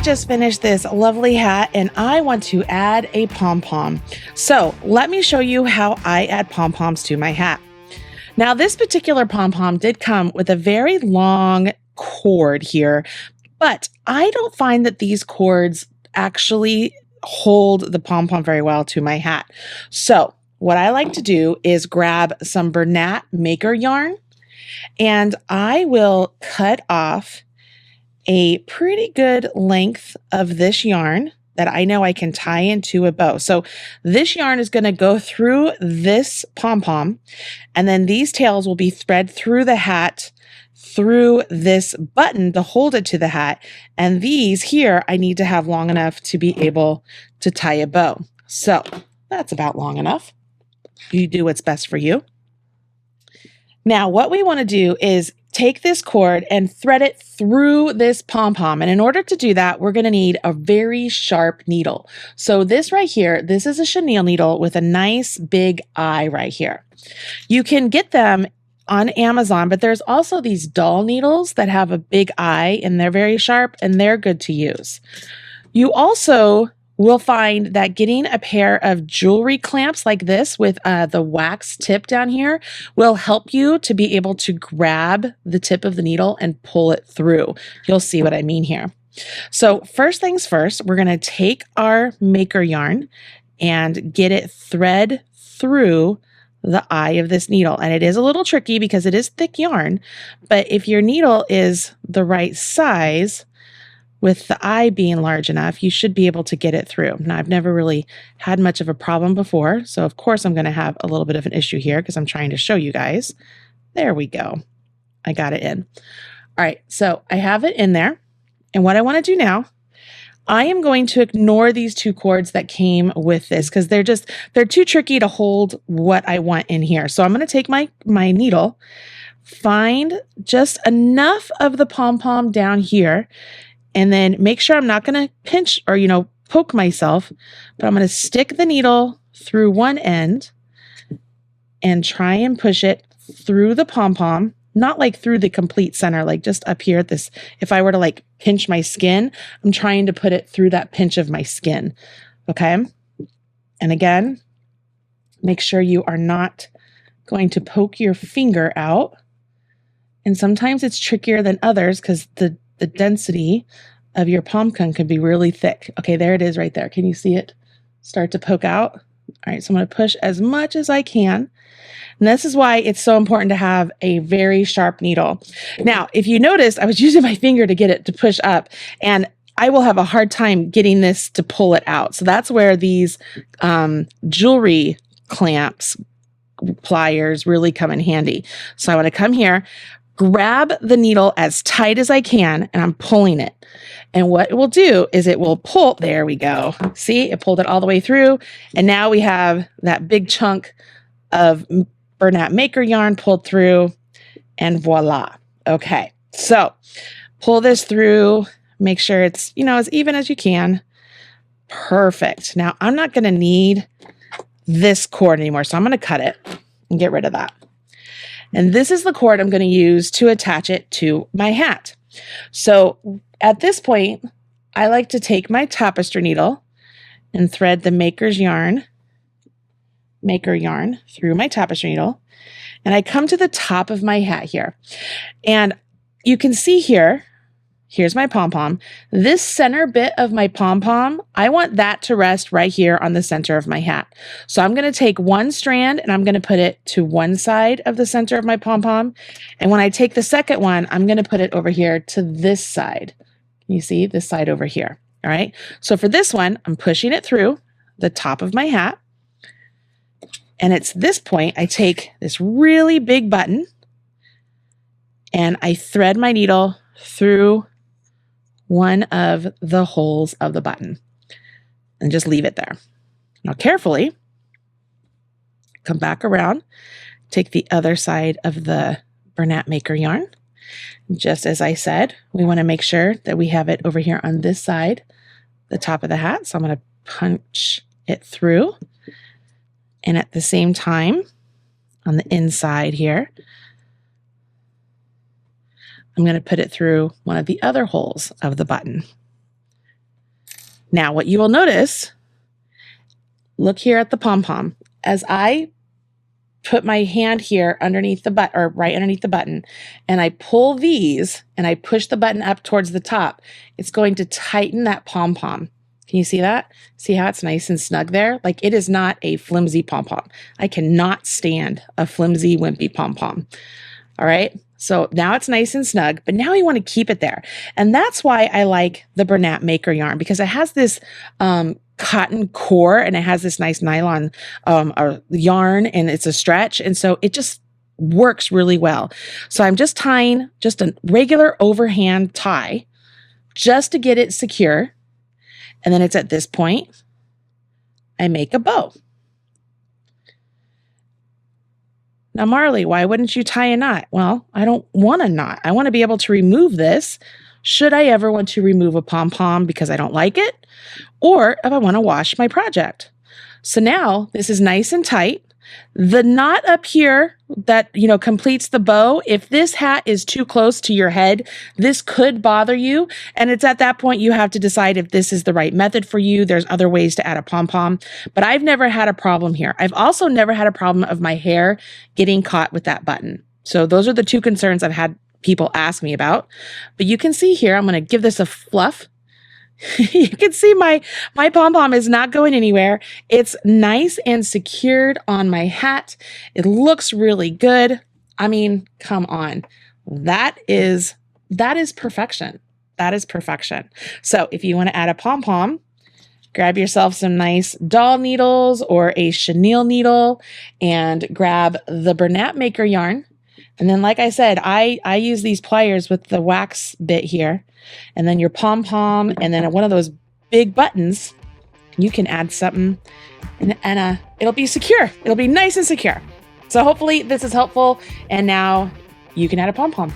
just finished this lovely hat and I want to add a pom-pom. So let me show you how I add pom-poms to my hat. Now this particular pom-pom did come with a very long cord here, but I don't find that these cords actually hold the pom-pom very well to my hat. So what I like to do is grab some Bernat maker yarn and I will cut off a pretty good length of this yarn that I know I can tie into a bow. So this yarn is going to go through this pom-pom, and then these tails will be thread through the hat through this button to hold it to the hat. And these here, I need to have long enough to be able to tie a bow. So that's about long enough. You do what's best for you. Now, what we want to do is take this cord and thread it through this pom-pom. And in order to do that, we're going to need a very sharp needle. So this right here, this is a chenille needle with a nice big eye right here. You can get them on Amazon, but there's also these dull needles that have a big eye and they're very sharp and they're good to use. You also will find that getting a pair of jewelry clamps like this with the wax tip down here will help you to be able to grab the tip of the needle and pull it through. You'll see what I mean here. So first things first, we're going to take our maker yarn and get it thread through the eye of this needle. And it is a little tricky because it is thick yarn, but if your needle is the right size, with the eye being large enough, you should be able to get it through. Now, I've never really had much of a problem before, so of course I'm going to have a little bit of an issue here because I'm trying to show you guys. There we go. I got it in. All right, so I have it in there, and what I want to do now, I am going to ignore these two cords that came with this because they're too tricky to hold what I want in here. So I'm going to take my needle, find just enough of the pom-pom down here, and then make sure I'm not going to pinch or, poke myself, but I'm going to stick the needle through one end and try and push it through the pom-pom, not like through the complete center, like just up here at this. If I were to like pinch my skin, I'm trying to put it through that pinch of my skin. Okay. And again, make sure you are not going to poke your finger out. And sometimes it's trickier than others because the density of your pumpkin could be really thick. Okay, there it is right there. Can you see it start to poke out? All right, so I'm going to push as much as I can. And this is why it's so important to have a very sharp needle. Now, if you noticed, I was using my finger to get it to push up, and I will have a hard time getting this to pull it out. So that's where these jewelry clamps, pliers really come in handy. So I want to come here, grab the needle as tight as I can, and I'm pulling it. And what it will do is it will pull, there we go. See, it pulled it all the way through. And now we have that big chunk of Bernat maker yarn pulled through, and voila. Okay, so pull this through, make sure it's, as even as you can. Perfect. Now I'm not going to need this cord anymore, so I'm going to cut it and get rid of that. And this is the cord I'm going to use to attach it to my hat. So at this point, I like to take my tapestry needle and thread the maker yarn through my tapestry needle. And I come to the top of my hat here. And you can see here, here's my pom-pom. This center bit of my pom-pom, I want that to rest right here on the center of my hat. So I'm going to take one strand and I'm going to put it to one side of the center of my pom-pom. And when I take the second one, I'm going to put it over here to this side. You see this side over here. All right. So for this one, I'm pushing it through the top of my hat. And it's this point, I take this really big button and I thread my needle through one of the holes of the button and just leave it there. Now carefully come back around, take the other side of the Bernat maker yarn. Just as I said, we want to make sure that we have it over here on this side, the top of the hat. So I'm going to punch it through. And at the same time, on the inside here, I'm going to put it through one of the other holes of the button. Now, what you will notice, look here at the pom-pom. As I put my hand here underneath the button, or right underneath the button, and I pull these and I push the button up towards the top, it's going to tighten that pom-pom. Can you see that? See how it's nice and snug there? Like, it is not a flimsy pom-pom. I cannot stand a flimsy, wimpy pom-pom. All right. So now it's nice and snug, but now we want to keep it there. And that's why I like the Bernat Maker yarn, because it has this cotton core and it has this nice nylon yarn, and it's a stretch. And so it just works really well. So I'm just tying just a regular overhand tie just to get it secure. And then it's at this point, I make a bow. Now, Marley, why wouldn't you tie a knot? Well, I don't want a knot. I want to be able to remove this should I ever want to remove a pom-pom because I don't like it, or if I want to wash my project. So now this is nice and tight. The knot up here that, completes the bow, if this hat is too close to your head, this could bother you. And it's at that point you have to decide if this is the right method for you. There's other ways to add a pom-pom, but I've never had a problem here. I've also never had a problem of my hair getting caught with that button. So those are the two concerns I've had people ask me about. But you can see here, I'm going to give this a fluff. You can see my pom-pom is not going anywhere. It's nice and secured on my hat. It looks really good. I mean, come on. That is perfection. That is perfection. So if you want to add a pom-pom, grab yourself some nice doll needles or a chenille needle and grab the Bernat Maker yarn. And then, like I said, I use these pliers with the wax bit here, and then your pom-pom, and then one of those big buttons. You can add something, and it'll be secure. It'll be nice and secure. So hopefully this is helpful, and now you can add a pom-pom.